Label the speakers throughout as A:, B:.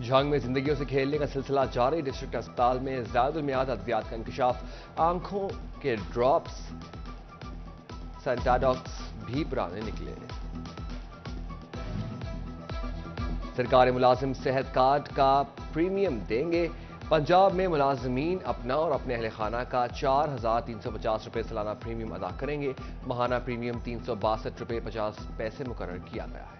A: जंग में जिंदगियों से खेलने का सिलसिला जारी। डिस्ट्रिक्ट अस्पताल में ज़ायदुल-मियाद अद्वियात का इंकशाफ। आंखों के ड्रॉप्स, सेंटाडॉक्स भी पुराने निकले। सरकारी मुलाजिम सेहत कार्ड का प्रीमियम देंगे। पंजाब में मुलाजमीन अपना और अपने अहल खाना का 4,350 रुपये सालाना प्रीमियम अदा करेंगे। माहाना प्रीमियम 362 रुपये 50 पैसे मुकर्रर किया गया है।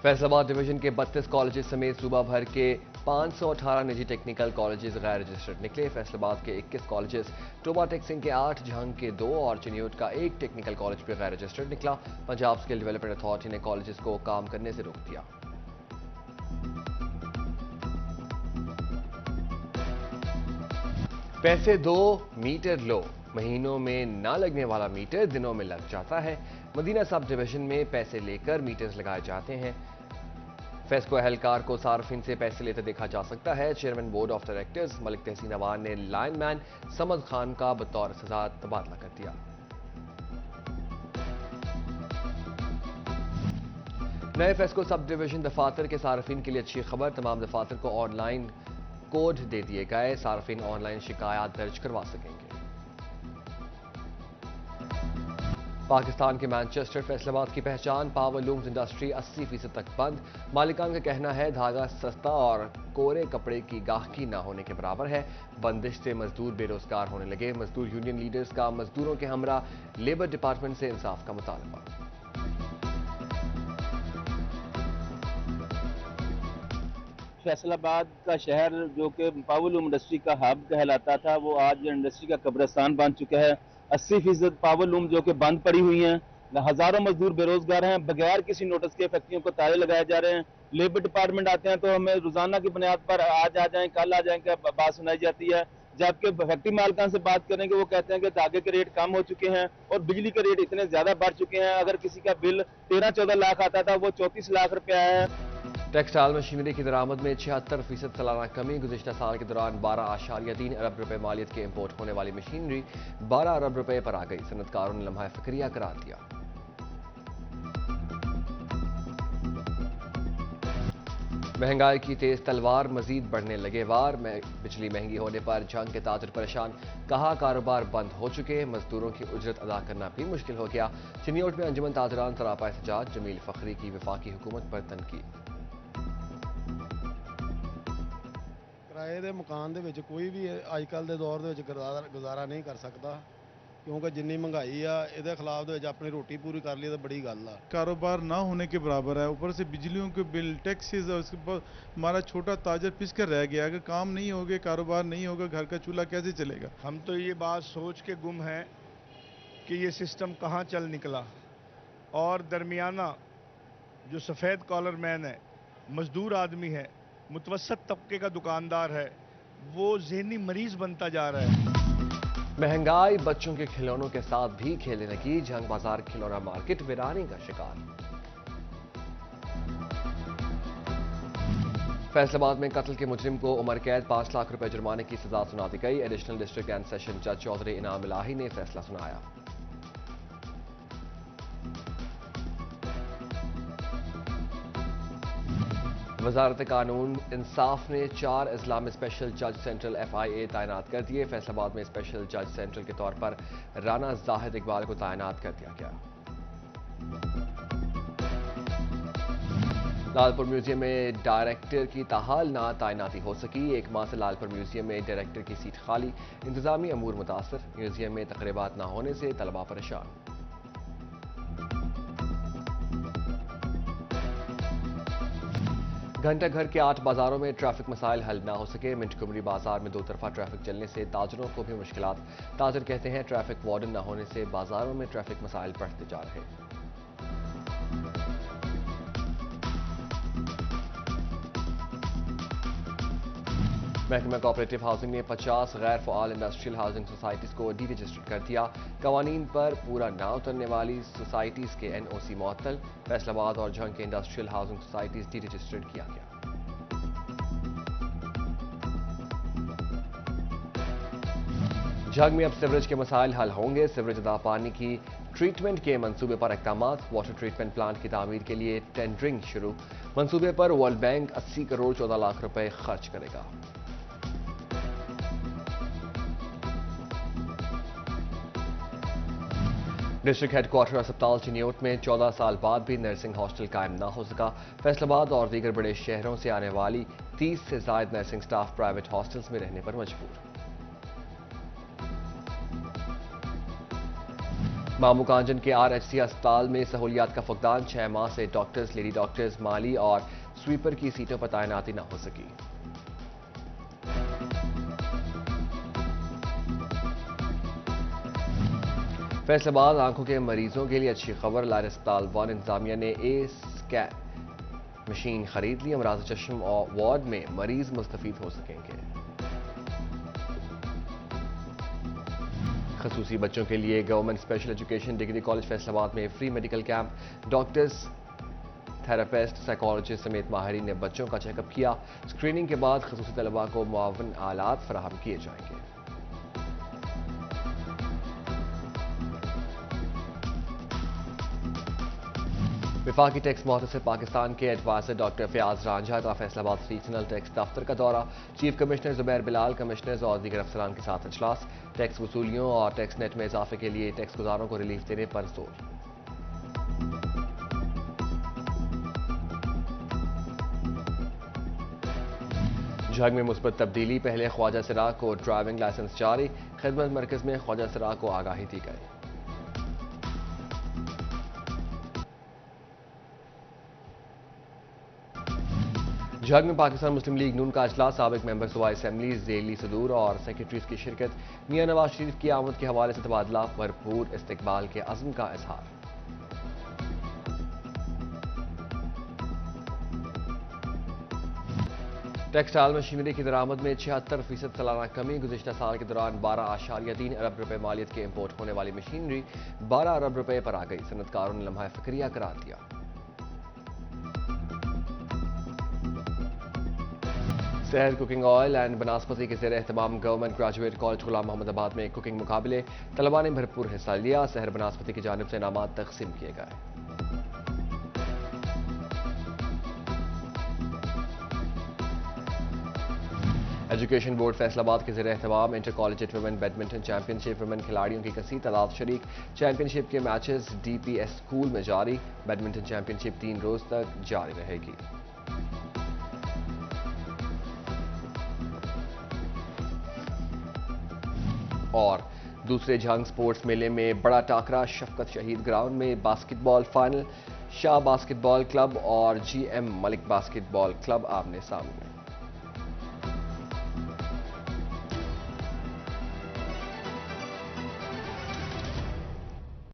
A: फैसलाबाद डिवीजन के 32 कॉलेजेस समेत सूबा भर के 518 निजी टेक्निकल कॉलेजेस गैर रजिस्टर्ड निकले। फैसलाबाद के 21 कॉलेजेस, टोबा टेक्सिंग के 8, झंग के 2 और चिन्योट का 1 टेक्निकल कॉलेज भी गैर रजिस्टर्ड निकला। पंजाब स्किल डेवलपमेंट अथॉरिटी ने कॉलेजेस को काम करने से रोक दिया। पैसे दो मीटर लो, महीनों में ना लगने वाला मीटर दिनों में लग जाता है। मदीना सब डिवीजन में पैसे लेकर मीटर्स लगाए जाते हैं। फेस्को एहलकार को सार्फिन से पैसे लेते देखा जा सकता है। Chairman board of directors Malik Tahseen Awan ने लाइनमैन समद खान का बतौर सजा तबादला कर दिया। नए फेस्को सब डिवीजन दफातर के सार्फिन के लिए अच्छी खबर। तमाम दफातर को ऑनलाइन कोड दे दिए गए। सार्फिन ऑनलाइन शिकायत दर्ज करवा सकेंगे। पाकिस्तान के मैनचेस्टर फैसलाबाद की पहचान। पावर लूम्स इंडस्ट्री 80% तक बंद। मालिकान का कहना है धागा सस्ता और कोरे कपड़े की गाहकी न होने के बराबर है। बंदिश से मजदूर बेरोजगार होने लगे। मजदूर यूनियन लीडर्स का मजदूरों के हमरा लेबर डिपार्टमेंट से इंसाफ का मुतालबा।
B: फैसलाबाद का शहर जो कि पावरलूम इंडस्ट्री का हब कहलाता था, वो आज इंडस्ट्री का कब्रिस्तान बन चुका है। 80% पावरलूम जो कि बंद पड़ी हुई हैं। हजारों मजदूर बेरोजगार हैं। बगैर किसी नोटिस के फैक्ट्रियों को ताले लगाए जा रहे हैं। लेबर डिपार्टमेंट आते हैं तो हमें रोजाना की बुनियाद पर आज आ जाएं, कल आ जाएं, बात सुनाई जाती है। जबकि फैक्ट्री मालिकान से बात करेंगे, वो कहते हैं कि धागे के रेट कम हो चुके हैं और बिजली के रेट इतने ज्यादा बढ़ चुके हैं। अगर किसी का बिल 13-14 लाख आता था, वो 34 लाख रुपया है।
A: टेक्सटाइल मशीनरी की दरामद में 76% सालाना कमी। गुज़िश्ता साल के दौरान 12.3 अरब रुपए मालियत के इंपोर्ट होने वाली मशीनरी 12 अरब रुपए पर आ गई। सनतकारों ने लम्हा फिक्रिया करार दिया। महंगाई की तेज तलवार मजीद बढ़ने लगे वार। बिजली महंगी होने पर जंग के ताजर परेशान। कहा कारोबार बंद हो चुके, मजदूरों की उजरत अदा करना भी मुश्किल हो गया। चिन्योट में अंजुमन ताजरान सरापा एहतजाज। जमील फखरी की वफाकी हुकूमत पर तनकीद।
C: ਕਿਰਾਏ ਦੇ ਮਕਾਨ ਦੇ ਵਿੱਚ ਕੋਈ ਵੀ ਅੱਜ ਕੱਲ੍ਹ ਦੇ ਦੌਰ ਦੇ ਵਿੱਚ ਗੁਜ਼ਾਰਾ ਨਹੀਂ ਕਰ ਸਕਦਾ, क्योंकि जिन्नी महंगाई आ ਇਹਦੇ ਖਿਲਾਫ ਦੇ ਵਿੱਚ ਆਪਣੀ ਰੋਟੀ पूरी कर ली तो बड़ी गल आ।
D: कारोबार ना होने के बराबर है, ऊपर से बिजलियों के बिल, टैक्सेस और उसके बाद हमारा छोटा ताजर पिस कर रह गया। अगर काम नहीं होगा, कारोबार नहीं होगा, घर का चूल्हा कैसे चलेगा।
E: हम तो ये बात सोच के गुम हैं कि ये सिस्टम कहाँ चल निकला। और दरमियाना जो सफ़ेद कॉलर मैन है, मजदूर आदमी है, मुतवसत तबके का दुकानदार है, वो ज़हनी मरीज बनता जा रहा है।
A: महंगाई बच्चों के खिलौनों के साथ भी खेलने लगी। जंग बाजार खिलौना मार्केट वीरानी का शिकार। फैसलाबाद में कत्ल के मुजरिम को उम्र कैद 5 लाख रुपए जुर्माने की सजा सुना दी गई। एडिशनल डिस्ट्रिक्ट एंड सेशन जज चौधरी इनाम इलाही ने फैसला सुनाया। वजारत कानून इंसाफ ने 4 इस्लामी स्पेशल जज सेंट्रल FIA तैनात कर दिए। फैसलाबाद में स्पेशल जज सेंट्रल के तौर पर राना जाहिद इकबाल को तैनात कर दिया गया। लालपुर म्यूजियम में डायरेक्टर की ताहाल ना तैनाती हो सकी। 1 माह से लालपुर म्यूजियम में डायरेक्टर की सीट खाली। इंतजामी अमूर मुतासर। म्यूजियम में तकरीबात ना होने से तलबा परेशान। घंटा घर के 8 बाजारों में ट्रैफिक मसाइल हल ना हो सके। मिंट कुमरी बाजार में 2 तरफा ट्रैफिक चलने से ताजरों को भी मुश्किलात। ताजर कहते हैं ट्रैफिक वार्डन न होने से बाजारों में ट्रैफिक मसाइल बढ़ते जा रहे हैं। महकमा कोऑपरेटिव हाउसिंग ने 50 गैर फ़आल इंडस्ट्रियल हाउसिंग सोसाइटीज़ को डी रजिस्टर्ड कर दिया। कवानीन पर पूरा ना उतरने वाली सोसाइटीज़ के NOC मुअत्तल। फैसलाबाद और जंग के industrial housing societies D registered किया गया। جھنگ میں اب سیوریج کے مسائل حل ہوں گے. سیوریج ادا پانی کی ٹریٹمنٹ کے منصوبے پر اقدامات. واٹر ٹریٹمنٹ پلانٹ کی تعمیر کے لیے ٹینڈرنگ شروع. منصوبے پر ورلڈ بینک 80 کروڑ 14 لاکھ روپے خرچ کرے گا. ڈسٹرکٹ ہیڈ کوارٹر اسپتال چنیوٹ میں 14 سال بعد بھی نرسنگ ہاسٹل قائم نہ ہو سکا. فیصل آباد اور دیگر بڑے شہروں سے آنے والی 30 سے زائد نرسنگ سٹاف پرائیویٹ ہاسٹلز میں رہنے پر مجبور. مامو کانجن کے RHC اسپتال میں سہولیات کا فقدان. 6 ماہ سے ڈاکٹرز، لیڈی ڈاکٹرز، مالی اور سویپر کی سیٹوں پر تعیناتی نہ ہو سکی. فیصل آباد آنکھوں کے مریضوں کے لیے اچھی خبر. لائر اسپتال 1 انتظامیہ نے اسکین مشین خرید لی. امراض چشم وارڈ میں مریض مستفید ہو سکیں گے. خصوصی بچوں کے لیے government special education degree college Faisal آباد میں free medical camp. Doctors, therapist, psychologist سمیت ماہرین نے بچوں کا چیک اپ کیا. اسکریننگ کے بعد خصوصی طلباء کو معاون آلات فراہم کیے جائیں گے. وفاقی ٹیکس محتسب پاکستان کے ایڈوائزر ڈاکٹر فیاض رانجھا کا فیصل آباد ریجنل ٹیکس دفتر کا دورہ. چیف کمشنر زبیر بلال، کمشنرز اور دیگر افسران کے ساتھ اجلاس. ٹیکس وصولیوں اور ٹیکس نیٹ میں اضافے کے لیے ٹیکس گزاروں کو ریلیف دینے پر زور. جھنگ میں مثبت تبدیلی. پہلے خواجہ سراغ کو ڈرائیونگ لائسنس جاری. خدمت مرکز میں خواجہ سراغ کو آگاہی دی گئی. جھنگ میں پاکستان مسلم لیگ نون کا اجلاس. سابق ممبر صوبائی اسمبلی، ذیلی صدور اور سیکرٹریز کی شرکت. میاں نواز شریف کی آمد کے حوالے سے تبادلہ. بھرپور استقبال کے عزم کا اظہار. ٹیکسٹائل مشینری کی درآمد میں 76% سالانہ کمی. گزشتہ سال کے دوران 12.3 ارب روپے مالیت کے امپورٹ ہونے والی مشینری 12 ارب روپے پر آ گئی. صنعتکاروں نے لمحہ فکریہ قرار دیا. سحر کوکنگ آئل اینڈ بناسپتی کے زیر اہتمام گورنمنٹ گریجویٹ کالج غلام محمد آباد میں کوکنگ مقابلے. طلباء نے بھرپور حصہ لیا. سحر بناسپتی کی جانب سے انعامات تقسیم کیے گئے. ایجوکیشن بورڈ فیصل آباد کے زیر اہتمام inter collegiate women badminton championship. Women کھلاڑیوں کی کثیر تعداد شریک. چیمپئن شپ کے میچز DPS اسکول میں جاری. بیڈمنٹن چیمپئن شپ 3 روز تک جاری رہے گی. اور دوسرے جھنگ سپورٹس میلے میں بڑا ٹاکرا. شفقت شہید گراؤنڈ میں باسکٹ بال فائنل. شاہ باسکٹ بال کلب اور GM ملک باسکٹ بال کلب آمنے سامنے.